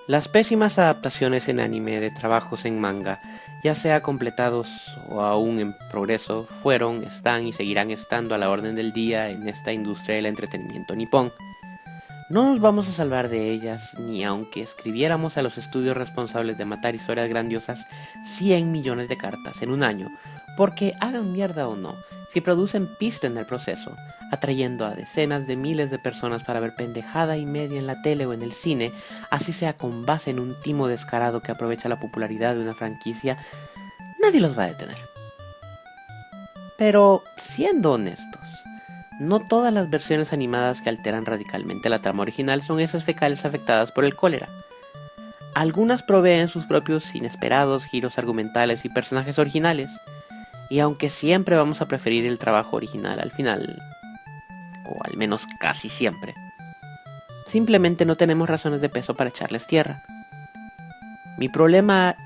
Las pésimas adaptaciones en anime de trabajos en manga, ya sea completados o aún en progreso, fueron, están y seguirán estando a la orden del día en esta industria del entretenimiento nipón. No nos vamos a salvar de ellas, ni aunque escribiéramos a los estudios responsables de matar historias grandiosas 100 millones de cartas en un año, porque hagan mierda o no, si producen pisto en el proceso, atrayendo a decenas de miles de personas para ver pendejada y media en la tele o en el cine, así sea con base en un timo descarado que aprovecha la popularidad de una franquicia, nadie los va a detener. Pero, siendo honestos, no todas las versiones animadas que alteran radicalmente la trama original son esas fecales afectadas por el cólera. Algunas proveen sus propios inesperados giros argumentales y personajes originales, y aunque siempre vamos a preferir el trabajo original al final, o al menos casi siempre, simplemente no tenemos razones de peso para echarles tierra. Mi problema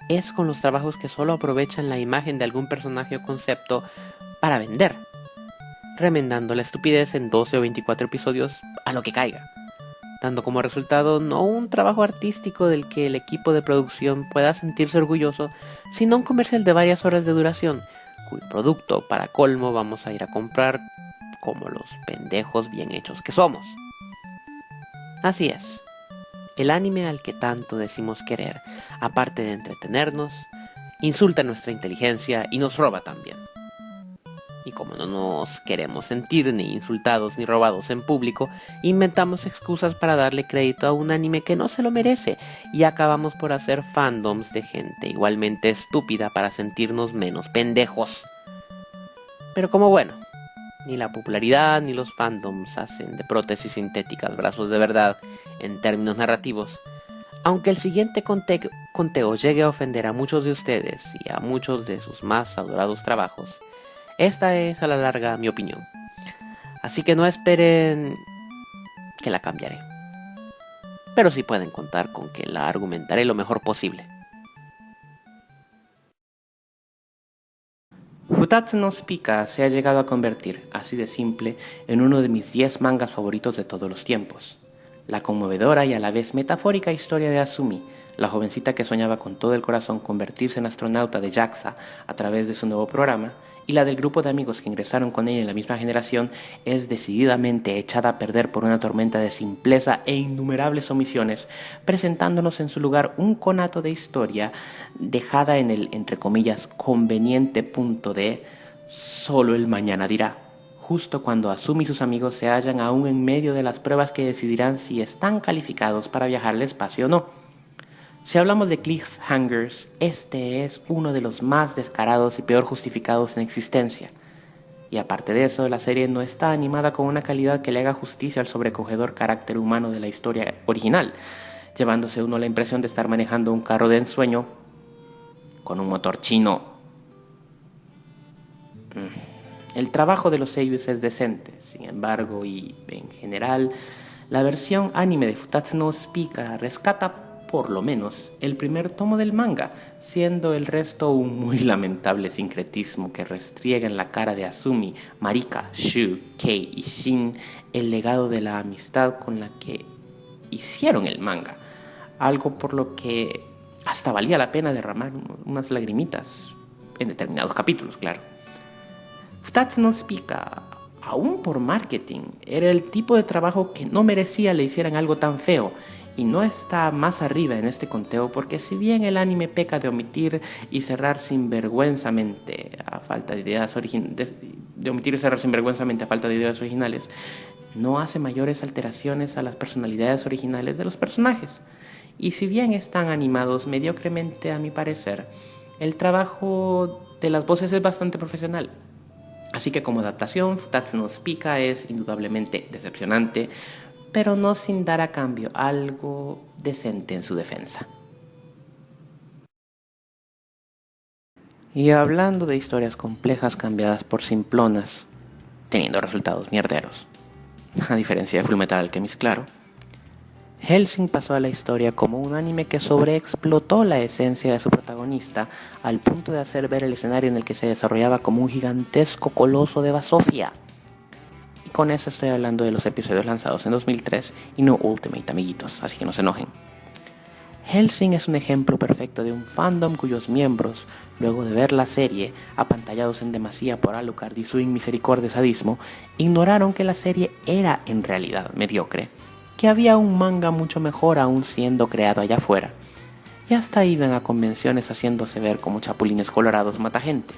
es con los trabajos que solo aprovechan la imagen de algún personaje o concepto para vender, remendando la estupidez en 12 o 24 episodios a lo que caiga, dando como resultado no un trabajo artístico del que el equipo de producción pueda sentirse orgulloso, sino un comercial de varias horas de duración, cuyo producto, para colmo, vamos a ir a comprar como los pendejos bien hechos que somos. Así es, el anime al que tanto decimos querer, aparte de entretenernos, insulta nuestra inteligencia y nos roba también. Y como no nos queremos sentir ni insultados ni robados en público, inventamos excusas para darle crédito a un anime que no se lo merece y acabamos por hacer fandoms de gente igualmente estúpida para sentirnos menos pendejos. Pero como bueno, ni la popularidad ni los fandoms hacen de prótesis sintéticas brazos de verdad en términos narrativos, aunque el siguiente conteo llegue a ofender a muchos de ustedes y a muchos de sus más adorados trabajos, esta es a la larga mi opinión. Así que no esperen que la cambiaré. Pero sí pueden contar con que la argumentaré lo mejor posible. Futatsu no Spika se ha llegado a convertir, así de simple, en uno de mis 10 mangas favoritos de todos los tiempos. La conmovedora y a la vez metafórica historia de Asumi, la jovencita que soñaba con todo el corazón convertirse en astronauta de JAXA a través de su nuevo programa, y la del grupo de amigos que ingresaron con ella en la misma generación, es decididamente echada a perder por una tormenta de simpleza e innumerables omisiones, presentándonos en su lugar un conato de historia dejada en el, entre comillas, conveniente punto de solo el mañana dirá, justo cuando Asumi y sus amigos se hallan aún en medio de las pruebas que decidirán si están calificados para viajar al espacio o no. Si hablamos de cliffhangers, este es uno de los más descarados y peor justificados en existencia. Y aparte de eso, la serie no está animada con una calidad que le haga justicia al sobrecogedor carácter humano de la historia original, llevándose uno la impresión de estar manejando un carro de ensueño con un motor chino. El trabajo de los seiyus es decente, sin embargo, y en general, la versión anime de Futatsu no Spika rescata por lo menos el primer tomo del manga, siendo el resto un muy lamentable sincretismo que restriega en la cara de Asumi, Marika, Shu, Kei y Shin el legado de la amistad con la que hicieron el manga, algo por lo que hasta valía la pena derramar unas lagrimitas en determinados capítulos, claro. Futatsu no Spika, aún por marketing, era el tipo de trabajo que no merecía le hicieran algo tan feo, y no está más arriba en este conteo porque si bien el anime peca de omitir y cerrar sinvergüenzamente a falta de ideas originales, no hace mayores alteraciones a las personalidades originales de los personajes. Y si bien están animados mediocremente a mi parecer, el trabajo de las voces es bastante profesional. Así que como adaptación, Futatsu no Spika es indudablemente decepcionante, pero no sin dar a cambio algo decente en su defensa. Y hablando de historias complejas cambiadas por simplonas, teniendo resultados mierderos, a diferencia de Fullmetal Alchemist, claro, Hellsing pasó a la historia como un anime que sobreexplotó la esencia de su protagonista al punto de hacer ver el escenario en el que se desarrollaba como un gigantesco coloso de basofia. Y con eso estoy hablando de los episodios lanzados en 2003 y no Ultimate, amiguitos, así que no se enojen. Hellsing es un ejemplo perfecto de un fandom cuyos miembros, luego de ver la serie, apantallados en demasía por Alucard y su inmisericordia sadismo, ignoraron que la serie era en realidad mediocre, que había un manga mucho mejor aún siendo creado allá afuera, y hasta iban a convenciones haciéndose ver como chapulines colorados mata gente.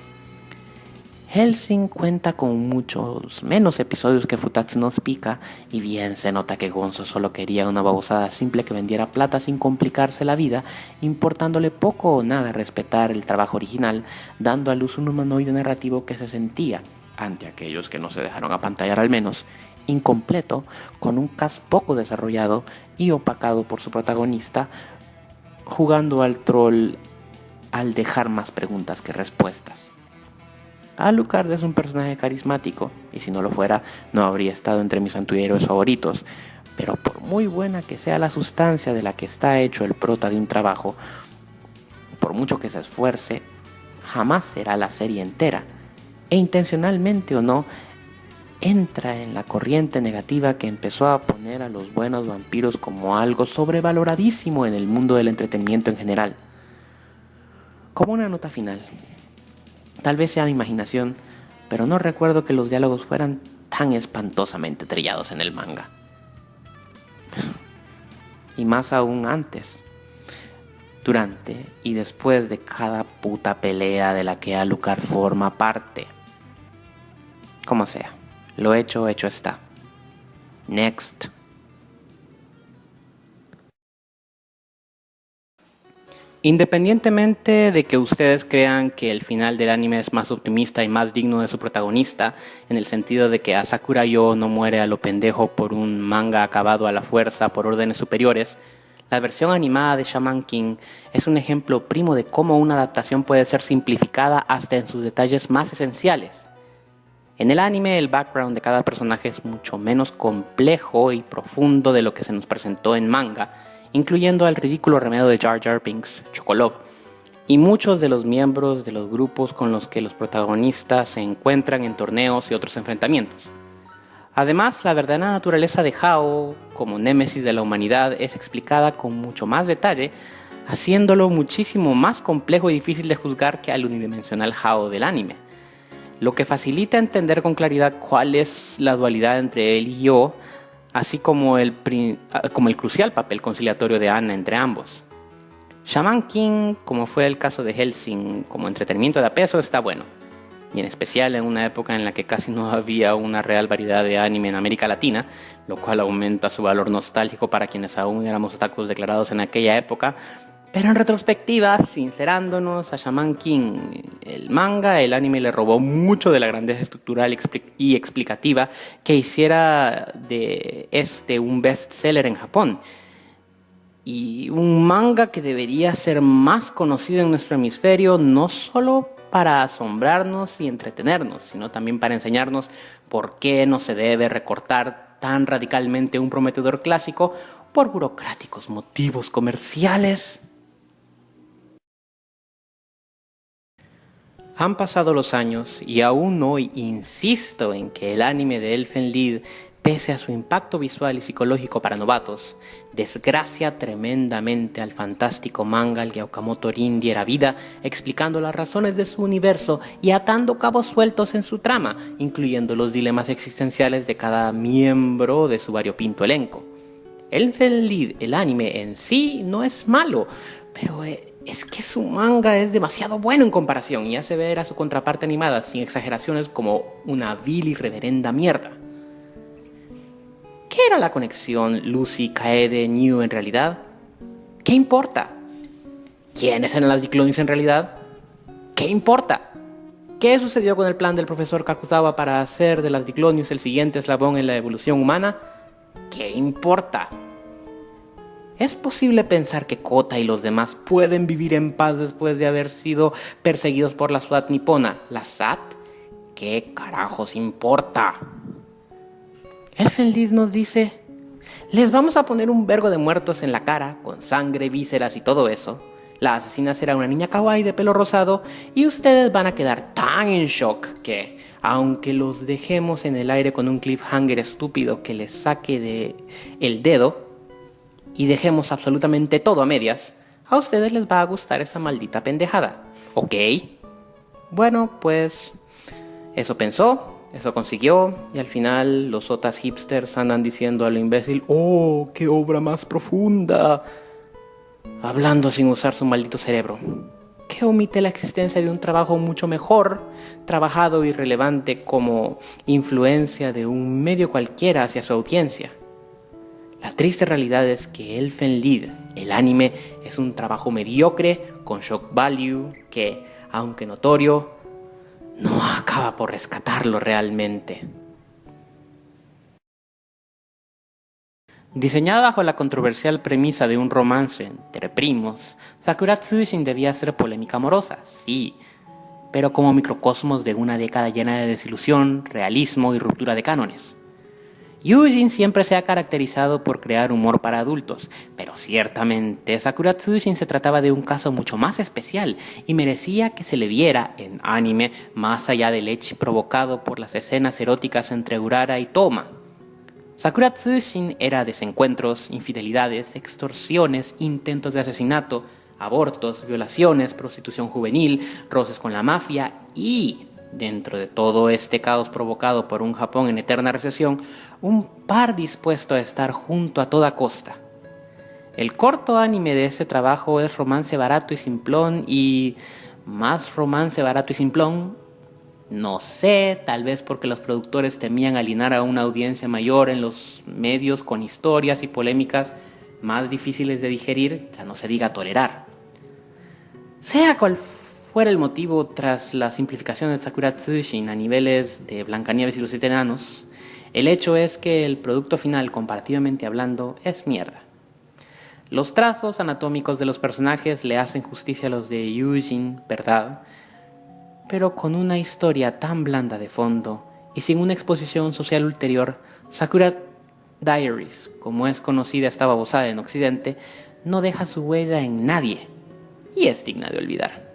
Hellsing cuenta con muchos menos episodios que Futatsu no Pika, y bien se nota que Gonzo solo quería una babosada simple que vendiera plata sin complicarse la vida, importándole poco o nada respetar el trabajo original, dando a luz un humanoide narrativo que se sentía, ante aquellos que no se dejaron apantallar al menos, incompleto, con un cast poco desarrollado y opacado por su protagonista, jugando al troll al dejar más preguntas que respuestas. Alucard es un personaje carismático, y si no lo fuera, no habría estado entre mis antihéroes favoritos, pero por muy buena que sea la sustancia de la que está hecho el prota de un trabajo, por mucho que se esfuerce, jamás será la serie entera, e intencionalmente o no, entra en la corriente negativa que empezó a poner a los buenos vampiros como algo sobrevaloradísimo en el mundo del entretenimiento en general. Como una nota final, tal vez sea mi imaginación, pero no recuerdo que los diálogos fueran tan espantosamente trillados en el manga. Y más aún antes, durante y después de cada puta pelea de la que Alucard forma parte. Como sea, lo hecho está. Next. Independientemente de que ustedes crean que el final del anime es más optimista y más digno de su protagonista, en el sentido de que Asakura Yo no muere a lo pendejo por un manga acabado a la fuerza por órdenes superiores, la versión animada de Shaman King es un ejemplo primo de cómo una adaptación puede ser simplificada hasta en sus detalles más esenciales. En el anime, el background de cada personaje es mucho menos complejo y profundo de lo que se nos presentó en manga, incluyendo al ridículo remedio de Jar Jar Binks, Chocolov, y muchos de los miembros de los grupos con los que los protagonistas se encuentran en torneos y otros enfrentamientos. Además, la verdadera naturaleza de Hao, como némesis de la humanidad, es explicada con mucho más detalle, haciéndolo muchísimo más complejo y difícil de juzgar que al unidimensional Hao del anime, lo que facilita entender con claridad cuál es la dualidad entre él y yo, así como el crucial papel conciliatorio de Anna entre ambos. Shaman King, como fue el caso de Hellsing, como entretenimiento de a peso, está bueno, y en especial en una época en la que casi no había una real variedad de anime en América Latina, lo cual aumenta su valor nostálgico para quienes aún éramos otakus declarados en aquella época. Pero en retrospectiva, sincerándonos, a Shaman King, el manga, el anime le robó mucho de la grandeza estructural y explicativa que hiciera de un bestseller en Japón. Y un manga que debería ser más conocido en nuestro hemisferio, no solo para asombrarnos y entretenernos, sino también para enseñarnos por qué no se debe recortar tan radicalmente un prometedor clásico por burocráticos motivos comerciales. Han pasado los años y aún hoy insisto en que el anime de Elfen Lied, pese a su impacto visual y psicológico para novatos, desgracia tremendamente al fantástico manga al que Okamoto Rin diera vida, explicando las razones de su universo y atando cabos sueltos en su trama, incluyendo los dilemas existenciales de cada miembro de su variopinto elenco. Elfen Lied, el anime en sí, no es malo, pero es que su manga es demasiado bueno en comparación y hace ver a su contraparte animada sin exageraciones como una vil y reverenda mierda. ¿Qué era la conexión Lucy, Kaede, New en realidad? ¿Qué importa? ¿Quiénes eran las Diclonis en realidad? ¿Qué importa? ¿Qué sucedió con el plan del profesor Kakuzawa para hacer de las Diclonius el siguiente eslabón en la evolución humana? ¿Qué importa? ¿Es posible pensar que Kota y los demás pueden vivir en paz después de haber sido perseguidos por la SWAT nipona? ¿La SAT? ¿Qué carajos importa? Elfen Lied nos dice: les vamos a poner un vergo de muertos en la cara, con sangre, vísceras y todo eso. La asesina será una niña kawaii de pelo rosado y ustedes van a quedar tan en shock que, aunque los dejemos en el aire con un cliffhanger estúpido que les saque el dedo y dejemos absolutamente todo a medias, a ustedes les va a gustar esa maldita pendejada, ¿ok? Bueno, pues eso pensó, eso consiguió, y al final los otas hipsters andan diciendo a lo imbécil, ¡oh, qué obra más profunda! Hablando sin usar su maldito cerebro, que omite la existencia de un trabajo mucho mejor, trabajado y relevante como influencia de un medio cualquiera hacia su audiencia. La triste realidad es que Elfen Lied, el anime, es un trabajo mediocre con shock value que, aunque notorio, no acaba por rescatarlo realmente. Diseñada bajo la controversial premisa de un romance entre primos, Sakura Tsuushin debía ser polémica amorosa, sí, pero como microcosmos de una década llena de desilusión, realismo y ruptura de cánones. Yujin siempre se ha caracterizado por crear humor para adultos, pero ciertamente Sakura Tsuushin se trataba de un caso mucho más especial y merecía que se le viera en anime más allá del ecchi provocado por las escenas eróticas entre Urara y Toma. Sakura Tsuushin era desencuentros, infidelidades, extorsiones, intentos de asesinato, abortos, violaciones, prostitución juvenil, roces con la mafia y, dentro de todo este caos provocado por un Japón en eterna recesión, un par dispuesto a estar junto a toda costa. El corto anime de ese trabajo es romance barato y simplón y más romance barato y simplón. No sé, tal vez porque los productores temían alinear a una audiencia mayor en los medios con historias y polémicas más difíciles de digerir, ya no se diga tolerar. Sea cual fuera el motivo tras la simplificación de Sakura Tsuushin a niveles de Blancanieves y los 7 enanos, el hecho es que el producto final, comparativamente hablando, es mierda. Los trazos anatómicos de los personajes le hacen justicia a los de Yujin, ¿verdad? Pero con una historia tan blanda de fondo y sin una exposición social ulterior, Sakura Diaries, como es conocida esta babosada en Occidente, no deja su huella en nadie y es digna de olvidar.